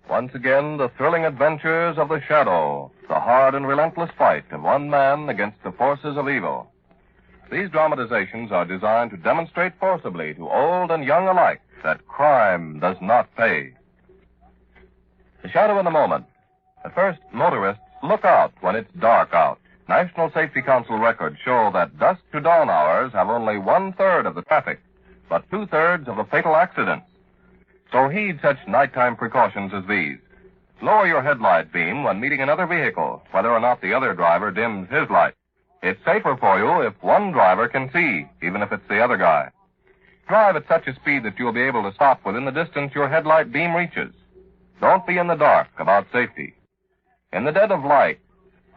Once again, the thrilling adventures of the Shadow, the hard and relentless fight of one man against the forces of evil. These dramatizations are designed to demonstrate forcibly to old and young alike that crime does not pay. The Shadow in a moment. At first, motorists look out when it's dark out. National Safety Council records show that dusk to dawn hours have only 1/3 of the traffic, but 2/3 of the fatal accidents. So heed such nighttime precautions as these. Lower your headlight beam when meeting another vehicle, whether or not the other driver dims his light. It's safer for you if one driver can see, even if it's the other guy. Drive at such a speed that you'll be able to stop within the distance your headlight beam reaches. Don't be in the dark about safety. In the dead of light,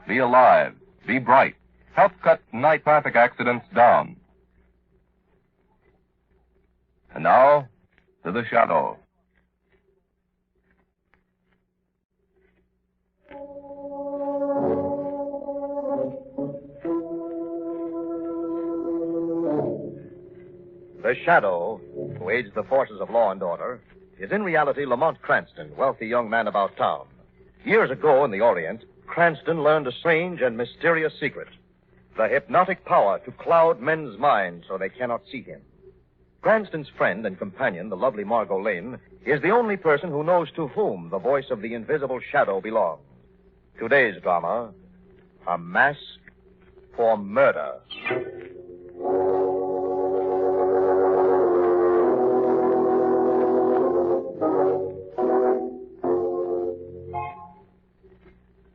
be alive, be bright. Help cut night traffic accidents down. And now, to the Shadow. The Shadow, who aids the forces of law and order, is in reality Lamont Cranston, wealthy young man about town. Years ago in the Orient, Cranston learned a strange and mysterious secret. The hypnotic power to cloud men's minds so they cannot see him. Cranston's friend and companion, the lovely Margo Lane, is the only person who knows to whom the voice of the invisible Shadow belongs. Today's drama, A Mask for Murder.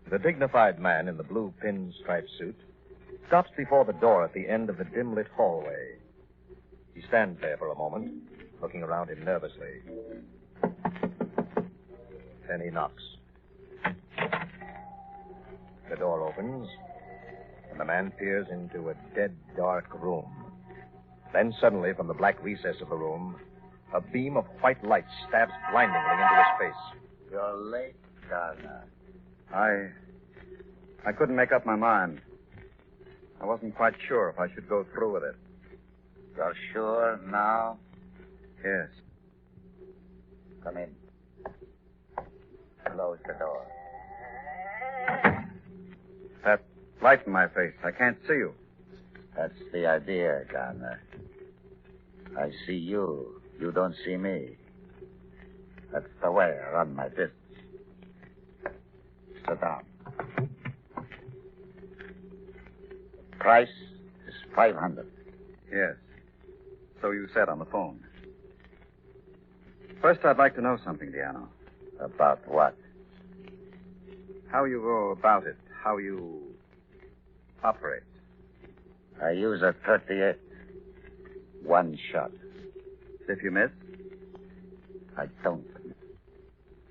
The dignified man in the blue pinstripe suit stops before the door at the end of the dim-lit hallway. He stands there for a moment, looking around him nervously. Then he knocks. The door opens, and the man peers into a dead, dark room. Then suddenly, from the black recess of the room, a beam of white light stabs blindingly into his face. You're late, Garner. I couldn't make up my mind. I wasn't quite sure if I should go through with it. You're sure now? Yes. Come in. Close the door. That light in my face. I can't see you. That's the idea, Garner. I see you. You don't see me. That's the way I run my business. Sit down. Price is $500. Yes. So you said on the phone. First, I'd like to know something, Diano. About what? How you go about it. How you operate. I use a 38. One shot. If you miss? I don't.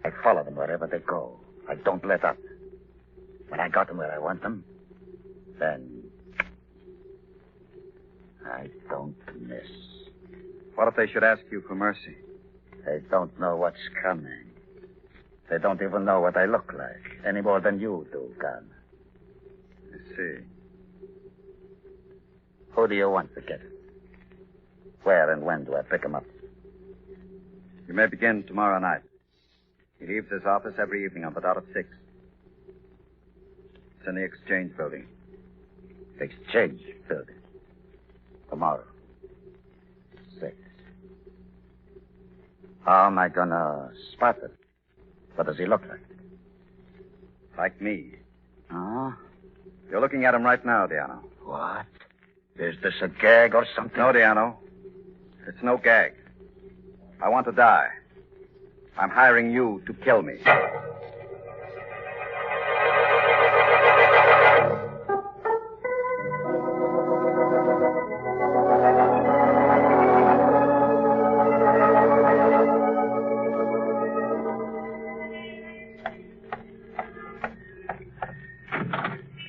I follow them wherever they go. I don't let up. When I got them where I want them, then I don't miss. What if they should ask you for mercy? They don't know what's coming. They don't even know what I look like, any more than you do, Gun. I see. Who do you want to get it? Where and when do I pick him up? You may begin tomorrow night. He leaves his office every evening on the dot of 6. It's in the Exchange Building. Exchange Building. Tomorrow. 6. How am I gonna spot it? What does he look like? Like me. Huh? You're looking at him right now, Diano. What? Is this a gag or something? No, Diano. It's no gag. I want to die. I'm hiring you to kill me.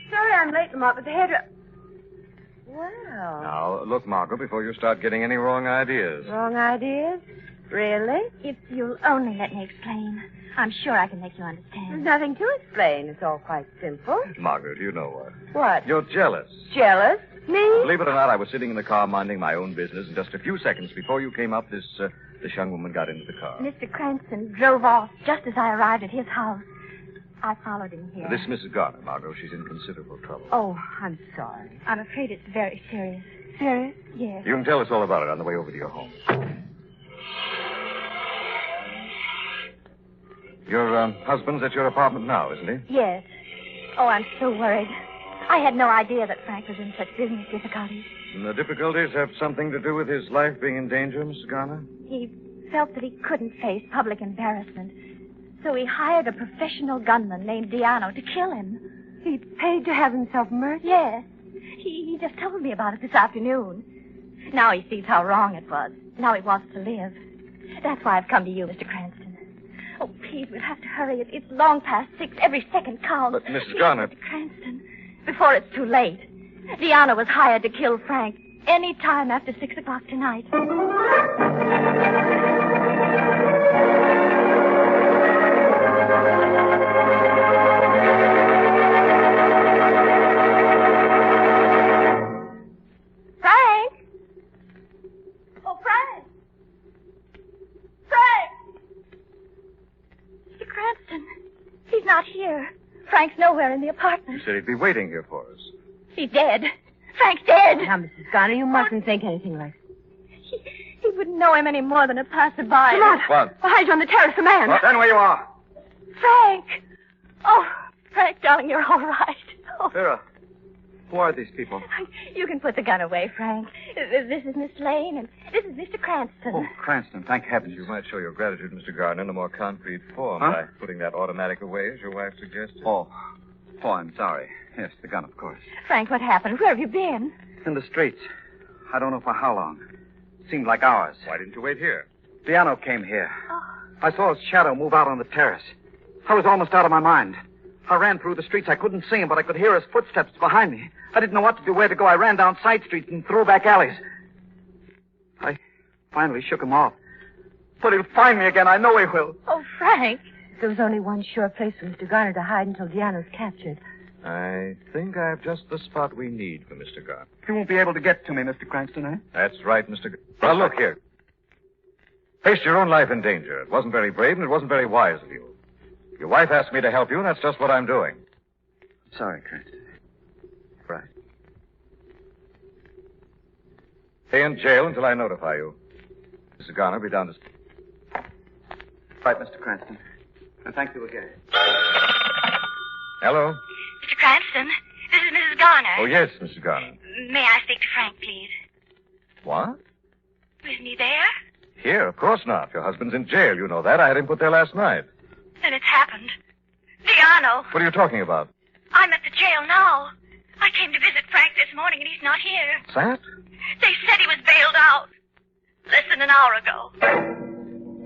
Sorry I'm late, Lamont, but the hairdresser... Well... Now, look, Margo, before you start getting any wrong ideas. Wrong ideas? Really? If you'll only let me explain, I'm sure I can make you There's understand. nothing to explain. It's all quite simple. Margaret, you know what? What? You're jealous. Jealous? Me? Believe it or not, I was sitting in the car minding my own business, and just a few seconds before you came up, this This young woman got into the car. Mr. Cranston drove off just as I arrived at his house. I followed him here. This is Mrs. Garner, Margo. She's in considerable trouble. Oh, I'm sorry. I'm afraid it's very serious. Serious? Yes. You can tell us all about it on the way over to your home. Your husband's at your apartment now, isn't he? Yes. Oh, I'm so worried. I had no idea that Frank was in such business difficulties. And the difficulties have something to do with his life being in danger, Mrs. Garner? He felt that he couldn't face public embarrassment. So he hired a professional gunman named Diano to kill him. He paid to have himself murdered? Yes. He just told me about it this afternoon. Now he sees how wrong it was. Now he wants to live. That's why I've come to you, Mr. Cranston. Oh, please, we'll have to hurry. It's long past 6. Every second counts. But, Mrs. Garner... Mr. Cranston, before it's too late. Diana was hired to kill Frank any time after 6 o'clock tonight. Frank! Oh, Frank! Frank! Mr. Cranston, he's not here. Frank's nowhere in the apartment. He said he'd be waiting here for us. He's dead. Frank's dead. Now, Mrs. Garner, you mustn't think anything like that. He wouldn't know him any more than a passerby. Lamont! What? Behind you on the terrace, a man. Well, stand where you are. Frank! Oh, Frank, darling, you're all right. Oh, Vera, who are these people? you can put the gun away, Frank. This is Miss Lane, and this is Mr. Cranston. Oh, Cranston, thank heavens. You might show your gratitude, Mr. Gardner, in a more concrete form Huh? by putting that automatic away, as your wife suggested. Oh, I'm sorry. Yes, the gun, of course. Frank, what happened? Where have you been? In the streets. I don't know for how long. Seemed like hours. Why didn't you wait here? Diano came here. Oh, I saw his shadow move out on the terrace. I was almost out of my mind. I ran through the streets. I couldn't see him, but I could hear his footsteps behind me. I didn't know what to do, where to go. I ran down side streets and through back alleys. I finally shook him off. But he'll find me again. I know he will. oh, Frank. There was only one sure place for Mr. Garner to hide until Diana's captured. I think I have just the spot we need for Mr. Gardner. You won't be able to get to me, Mr. Cranston, eh? That's right, Mr. Well, look here. Faced your own life in danger. It wasn't very brave, and it wasn't very wise of you. Your wife asked me to help you, and that's just what I'm doing. Sorry, Cranston. Right. Stay in jail until I notify you. Mr. Garner, be down to... Right, Mr. Cranston. And thank you again. Hello? Mr. Cranston, this is Mrs. Garner. Oh, yes, Mrs. Garner. May I speak to Frank, please? What? Isn't he there? Here, of course not. Your husband's in jail. You know that. I had him put there last night. Then it's happened. Diano, What are you talking about? I'm at the jail now. I came to visit Frank this morning, and he's not here. What's that? They said he was bailed out less than an hour ago.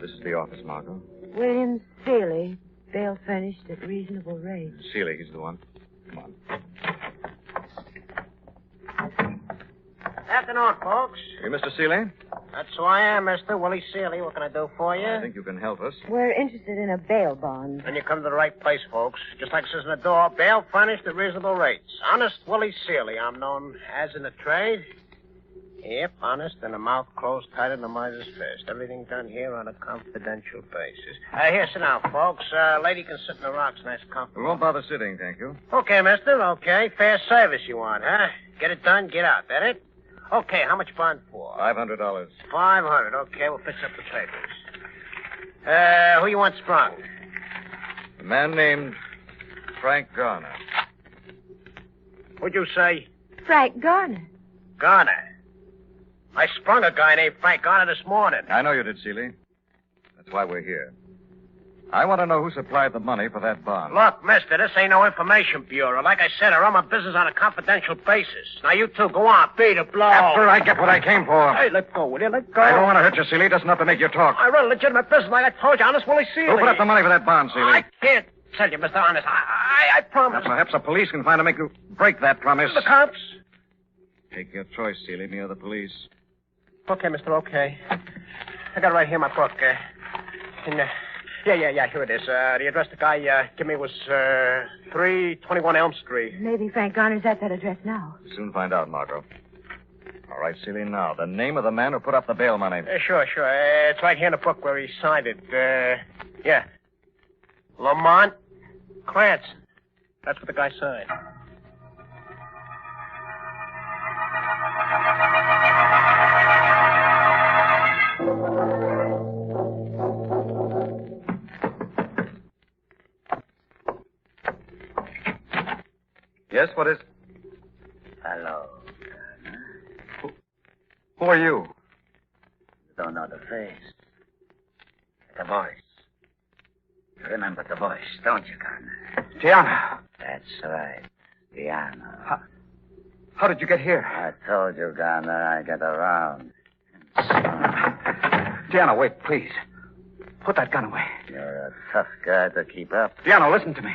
This is the office, Margo. William Seeley, bail furnished at reasonable rate. Seeley, he's the one. Come on. Afternoon, folks. You Mr. Seeley? That's who I am, Mr. Willie Seeley. What can I do for you? I think you can help us. We're interested in a bail bond. Then you come to the right place, folks. Just like it says in the door, bail furnished at reasonable rates. Honest Willie Seeley, I'm known as in the trade. Yep, honest, and a mouth closed tight in the miser's fist. Everything done here on a confidential basis. Here, sit down, folks. Lady can sit in the rocks, nice We comfortable. won't bother sitting, thank you. Okay, mister, okay. Fair service you want, huh? Get it done, get out. That it? Okay, how much bond for? $500. 500. Okay, we'll fix up the papers. Who you want sprung? A man named Frank Garner. What'd you say? Frank Garner. Garner. I sprung a guy named Frank Garner this morning. I know you did, Seeley. That's why we're here. I want to know who supplied the money for that bond. Look, mister, this ain't no information bureau. Like I said, I run my business on a confidential basis. Now, you two, go on, beat a blow. After I get what I came for. Hey, let go, will you? Let go. I don't want to hurt you, Seeley. It doesn't have to make you talk. I run a legitimate business like I told you. Honest Willie Seeley. Who put up the money for that bond, Seeley? I can't tell you, mister, honest. I promise. Now, perhaps the police can find to make you break that promise. The cops? Take your choice, Seeley, me or the police. Okay, mister, okay. I got it right here in my book. Yeah, here it is. The address the guy gave me was 321 Elm Street. Maybe Frank Garner's at that address now. Soon find out, Margo. All right, Seeley, now, the name of the man who put up the bail money. Sure. It's right here in the book where he signed it. Yeah. Lamont Cranston. That's what the guy signed. Yes, what is... Hello. Who are you? You don't know the face. The voice. You remember the voice, don't you, Garner? Gianna. That's right. Piano. How did you get here? I told you, Garner, I get around. Gianna, wait, please. Put that gun away. You're a tough guy to keep up. Gianna, listen to me.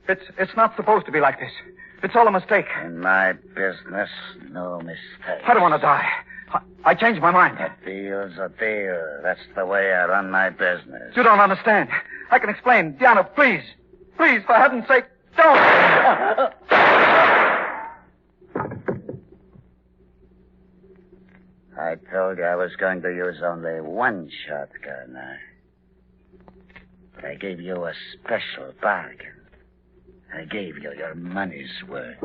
It's not supposed to be like this. It's all a mistake. In my business, no mistake. I don't want to die. I changed my mind. A deal's a deal. That's the way I run my business. You don't understand. I can explain. Gianna, please. Please, for heaven's sake, don't. I told you I was going to use only one shotgun. But I gave you a special bargain. I gave you your money's worth.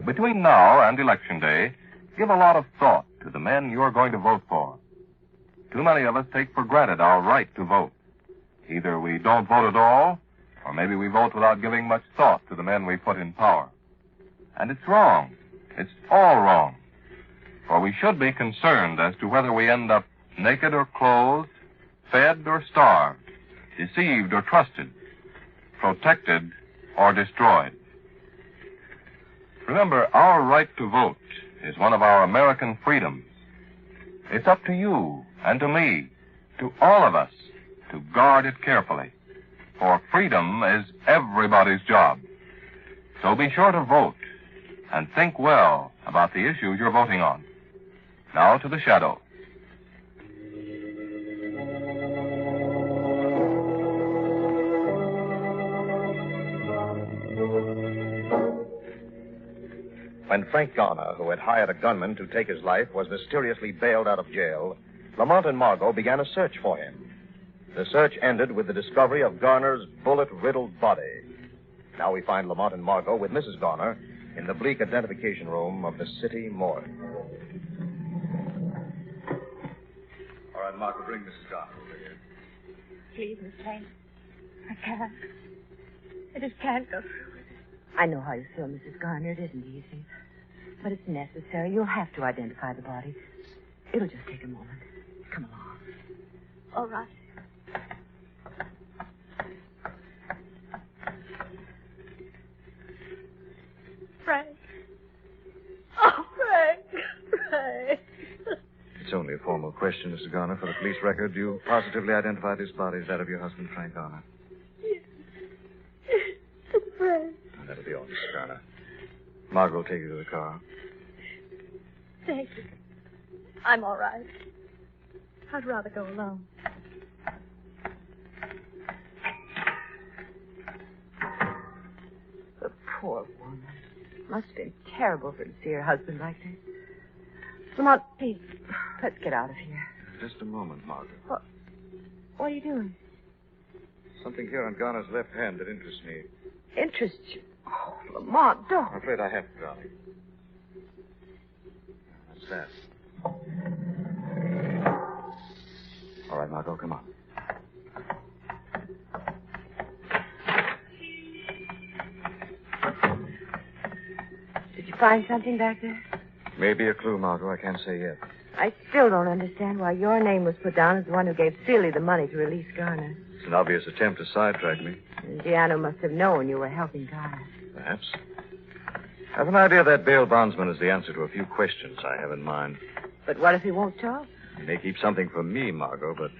Between now and Election Day, give a lot of thought to the men you're going to vote for. Too many of us take for granted our right to vote. Either we don't vote at all, or maybe we vote without giving much thought to the men we put in power. And it's wrong. It's all wrong. For we should be concerned as to whether we end up naked or clothed, fed or starved, deceived or trusted, protected or destroyed. Remember, our right to vote is one of our American freedoms. It's up to you and to me, to all of us, to guard it carefully. For freedom is everybody's job. So be sure to vote and think well about the issues you're voting on. Now to the shadow. When Frank Garner, who had hired a gunman to take his life, was mysteriously bailed out of jail, Lamont and Margo began a search for him. The search ended with the discovery of Garner's bullet-riddled body. Now we find Lamont and Margo with Mrs. Garner in the bleak identification room of the city morgue. All right, Margo, bring Mrs. Garner over here. Please, Miss Kane. I can't. I just can't go through it. I know how you feel, Mrs. Garner. It isn't easy. But it's necessary. You'll have to identify the body. It'll just take a moment. Come along. All right. Frank. Oh, Frank. It's only a formal question, Mrs. Garner. For the police record, do you positively identify this body as that of your husband, Frank Garner? Yes. Frank. That'll be all, Mrs. Garner. Margo will take you to the car. Thank you. I'm all right. I'd rather go alone. The poor woman. Must have been terrible for her to see her husband like this. Lamont, please, let's get out of here. Just a moment, Margo. What are you doing? Something here on Garner's left hand that interests me. Interests you? Oh, Lamont, don't. I'm afraid I have to, darling. That's that. All right, Margo, come on. Did you find something back there? Maybe a clue, Margo. I can't say yet. I still don't understand why your name was put down as the one who gave Seeley the money to release Garner. It's an obvious attempt to sidetrack me. And Gianna must have known you were helping Garner. Perhaps. I have an idea that bail bondsman is the answer to a few questions I have in mind. But what if he won't talk? He may keep something from me, Margo, but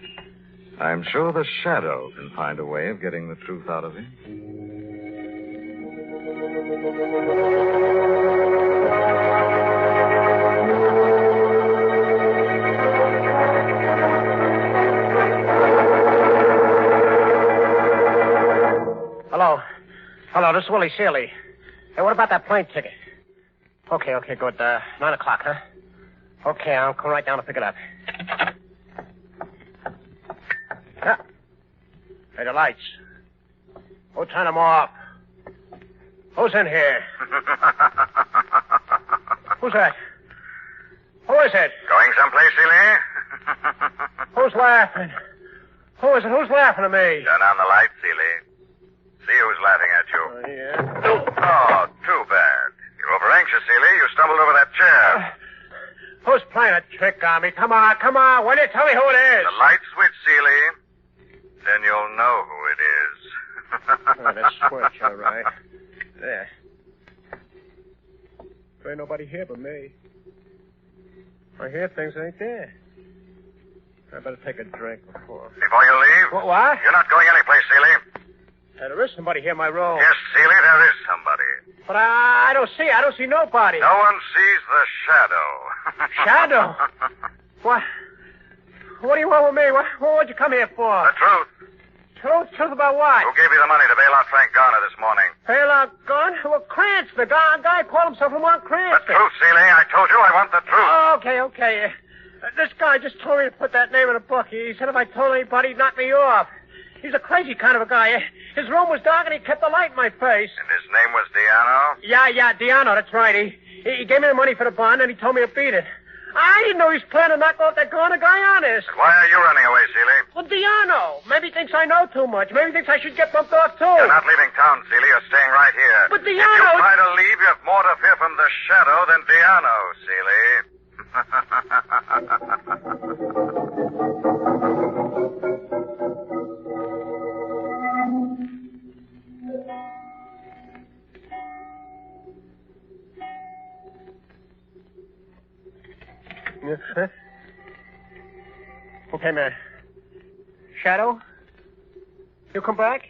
I'm sure the shadow can find a way of getting the truth out of him. Hello, this is Willie Seeley. Hey, what about that plane ticket? Okay, good. 9 o'clock, huh? Okay, I'll come right down to pick it up. Yeah. Hey, the lights. Who turned them off? Who's in here? Who's that? Who is it? Going someplace, Seeley? Who's laughing? Who is it? Who's laughing at me? Turn on the light, Seeley. See who's laughing at you. Oh, yeah. Oh, too bad. You're over anxious, Seeley. You stumbled over that chair. Who's playing a trick on me? Come on. Will you tell me who it is? The light switch, Seeley. Then you'll know who it is. Oh, that switch, all right. There. There ain't nobody here but me. I hear things ain't there. I better take a drink before. Before you leave? What? You're not going anyplace, Seeley. There is somebody here in my room. Yes, Seeley, there is somebody. But I don't see. I don't see nobody. No one sees the shadow. Shadow? What? What do you want with me? What'd you come here for? The truth. Truth about what? Who gave you the money to bail out Frank Garner this morning? Bail out Garner? Well, Cranston. The guy called himself Lamont Cranston. The truth, Seeley. I told you I want the truth. Oh, okay. This guy just told me to put that name in a book. He said if I told anybody, he'd knock me off. He's a crazy kind of a guy. His room was dark and he kept the light in my face. And his name was Diano? Yeah, Diano, that's right. He gave me the money for the bond and he told me to beat it. I didn't know he was planning to knock off that Garner guy honest. Why are you running away, Seeley? Well, Diano. Maybe he thinks I know too much. Maybe he thinks I should get bumped off, too. You're not leaving town, Seeley. You're staying right here. But Diano... If you try to leave, you have more to fear from the shadow than Diano, Seeley. Huh? Okay, man. Shadow? You come back?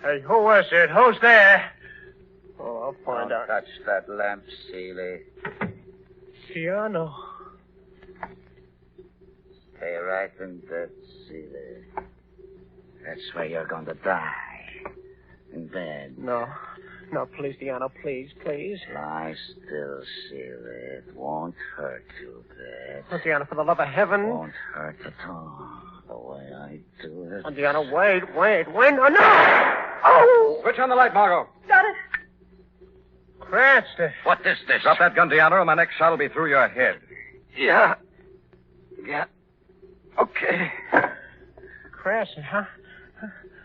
Hey, who is it? Who's there? Oh, I'll find out. Touch that lamp, Seeley. Diano. Stay right in bed, Seeley. That's where you're going to die. In bed. No, please, Diano, please. Lie still, Seeley. It won't hurt too bad. Oh, Diano, for the love of heaven. It won't hurt at all. The way I do it. Oh, Diano, wait. Oh, no! Oh! Switch on the light, Margo. Got it. Cranston. What is this? Drop that gun, Diano, or my next shot will be through your head. Yeah. Okay. Cranston, huh?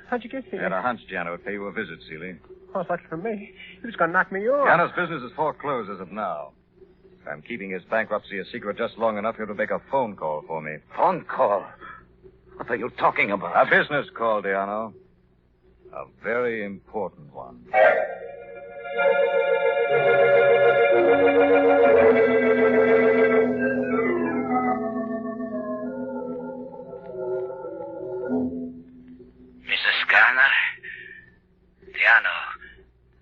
How'd you get here? I had a hunch Diano would pay you a visit, Seeley. Oh, it's lucky for me. He was going to knock me off. Diano's business is foreclosed as of now. I'm keeping his bankruptcy a secret just long enough here to make a phone call for me. Phone call? What are you talking about? A business call, Diano. A very important one. Mrs. Garner? Diano.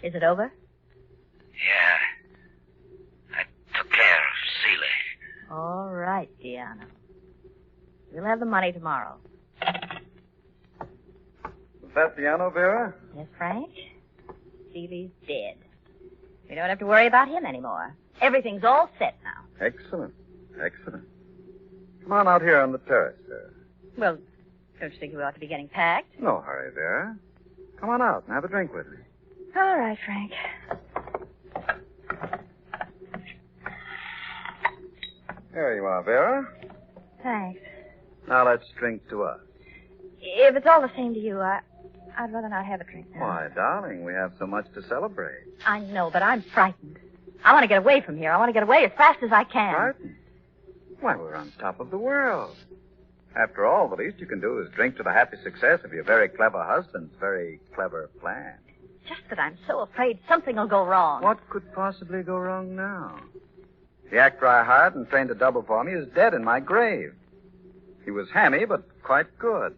Is it over? Yeah. I took care of Seeley. All right, Diano. We'll have the money tomorrow. Is that Diano, Vera? Yes, Frank? Seeley's dead. We don't have to worry about him anymore. Everything's all set now. Excellent. Come on out here on the terrace, Vera. Well, don't you think we ought to be getting packed? No hurry, Vera. Come on out and have a drink with me. All right, Frank. There you are, Vera. Thanks. Now let's drink to us. If it's all the same to you, I'd rather not have a drink now. Why, darling, we have so much to celebrate. I know, but I'm frightened. I want to get away from here. I want to get away as fast as I can. Frightened? Why, we're on top of the world. After all, the least you can do is drink to the happy success of your very clever husband's very clever plan. Just that I'm so afraid something will go wrong. What could possibly go wrong now? The actor I hired and trained to double for me is dead in my grave. He was hammy, but quite good.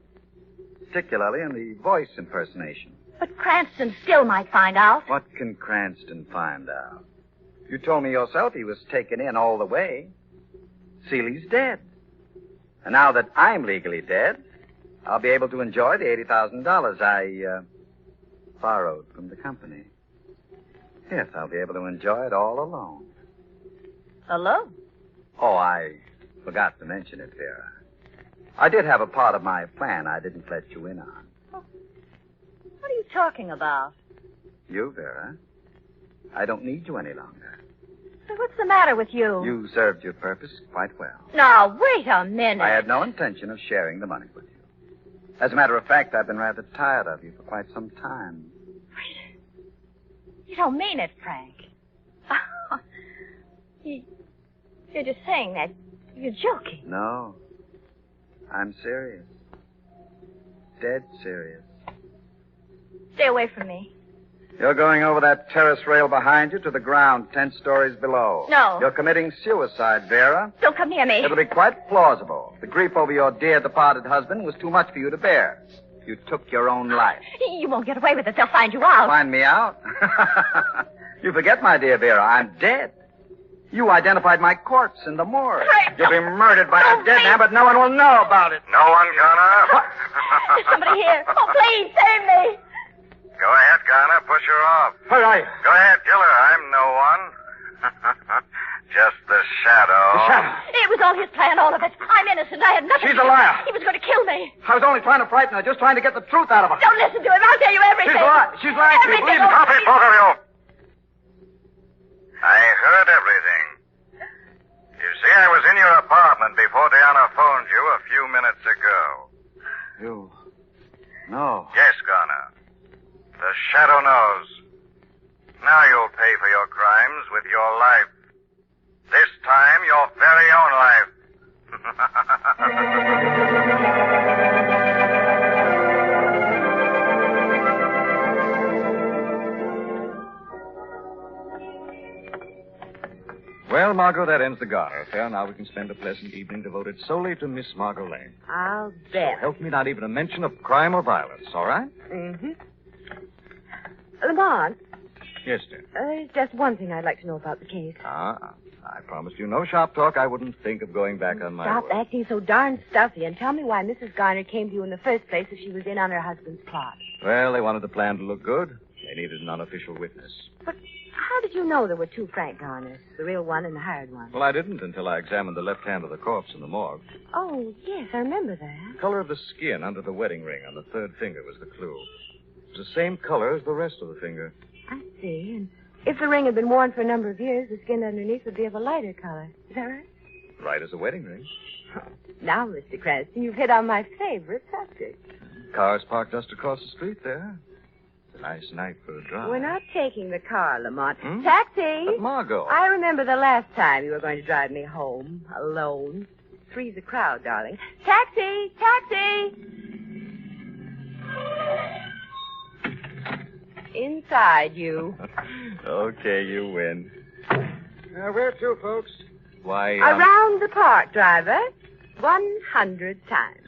Particularly in the voice impersonation. But Cranston still might find out. What can Cranston find out? You told me yourself he was taken in all the way. Seeley's dead. And now that I'm legally dead, I'll be able to enjoy the $80,000 I borrowed from the company. Yes, I'll be able to enjoy it all alone. Alone? Oh, I forgot to mention it, Vera. I did have a part of my plan I didn't let you in on. What are you talking about? You, Vera. I don't need you any longer. But what's the matter with you? You served your purpose quite well. Now, wait a minute. I had no intention of sharing the money with you. As a matter of fact, I've been rather tired of you for quite some time. You don't mean it, Frank. You're just saying that. You're joking. No. I'm serious. Dead serious. Stay away from me. You're going over that terrace rail behind you to the ground 10 stories below. No. You're committing suicide, Vera. Don't come near me. It'll be quite plausible. The grief over your dear departed husband was too much for you to bear. You took your own life. You won't get away with it. They'll find you out. Find me out? You forget, my dear Vera, I'm dead. You identified my corpse in the morgue. You'll be murdered by a dead man, but no one will know about it. No one, Garner? There's somebody here. Oh, please, save me. Go ahead, Garner. Push her off. Where are you? Go ahead, kill her. I'm no one. Just the shadow. The shadow. It was all his plan, all of it. I'm innocent. I had nothing She's to a do. liar. He was going to kill me. I was only trying to frighten her, just trying to get the truth out of her. Don't listen to him. I'll tell you everything. She's lying. She's lying to you. Everything. Believe me. Stop it, both of you. I heard everything. You see, I was in your apartment before Diana phoned you a few minutes ago. You... No. Yes, Garner. The shadow knows. Now you'll pay for your crimes with your life. This time, your very own life. Well, Margot, that ends the Garner affair. Now we can spend a pleasant evening devoted solely to Miss Margo Lane. I'll bet. Help me not even a mention of crime or violence, all right? Mm-hmm. Lamont, Yes, dear. there's just one thing I'd like to know about the case. I promised you no shop talk. I wouldn't think of going back on my Stop word. acting so darn stuffy and tell me why Mrs. Garner came to you in the first place if she was in on her husband's plot. Well, they wanted the plan to look good. They needed an unofficial witness. But how did you know there were two Frank Garners, the real one and the hired one? Well, I didn't until I examined the left hand of the corpse in the morgue. Oh, yes, I remember that. The color of the skin under the wedding ring on the third finger was the clue. It was the same color as the rest of the finger. I see. And if the ring had been worn for a number of years, the skin underneath would be of a lighter color. Is that right? Right as a wedding ring. Now, Mr. Cranston, you've hit on my favorite subject. Car's parked just across the street there. It's a nice night for a drive. We're not taking the car, Lamont. Hmm? Taxi! But Margot. I remember the last time you were going to drive me home, alone. Three's a crowd, darling. Taxi! Taxi! Inside, you. Okay, you win. Where to, folks? Why, Around the park, driver. 100 times.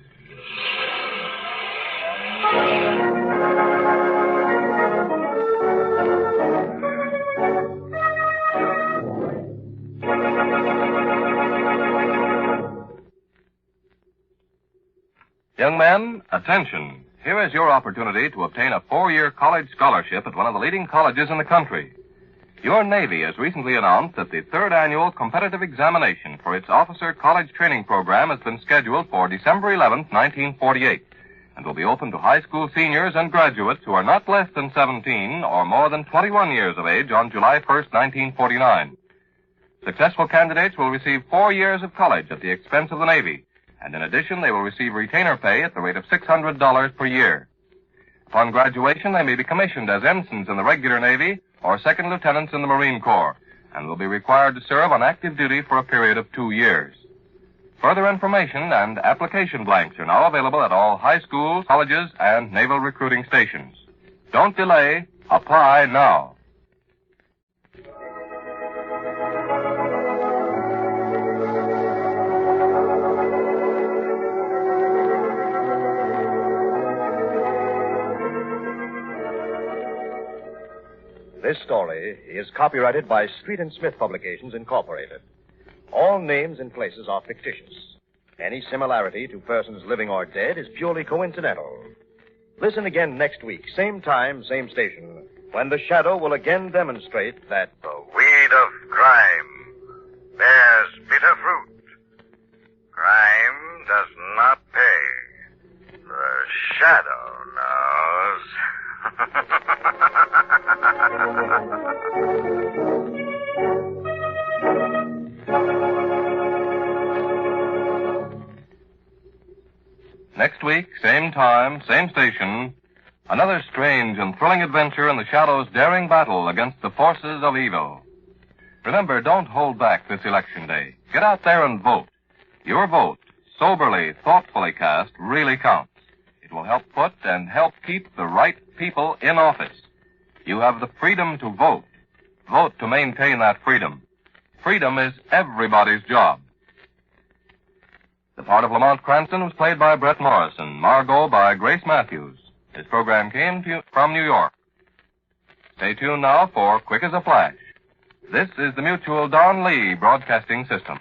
Young men, attention. Here is your opportunity to obtain a 4-year college scholarship at one of the leading colleges in the country. Your Navy has recently announced that the 3rd annual competitive examination for its officer college training program has been scheduled for December 11th, 1948, and will be open to high school seniors and graduates who are not less than 17 or more than 21 years of age on July 1st, 1949. Successful candidates will receive 4 years of college at the expense of the Navy, and in addition, they will receive retainer pay at the rate of $600 per year. Upon graduation, they may be commissioned as ensigns in the regular Navy or second lieutenants in the Marine Corps, and will be required to serve on active duty for a period of 2 years. Further information and application blanks are now available at all high schools, colleges, and naval recruiting stations. Don't delay. Apply now. This story is copyrighted by Street and Smith Publications, Incorporated. All names and places are fictitious. Any similarity to persons living or dead is purely coincidental. Listen again next week, same time, same station, when the Shadow will again demonstrate that The weed of crime bears bitter fruit. Crime does not pay. The Shadow knows. Next week, same time, same station, another strange and thrilling adventure in the Shadow's daring battle against the forces of evil. Remember, don't hold back this election day. Get out there and vote. Your vote, soberly, thoughtfully cast, really counts. It will help put and help keep the right people in office. You have the freedom to vote. Vote to maintain that freedom. Freedom is everybody's job. The part of Lamont Cranston was played by Brett Morrison, Margo by Grace Matthews. This program came from New York. Stay tuned now for Quick as a Flash. This is the Mutual Don Lee Broadcasting System.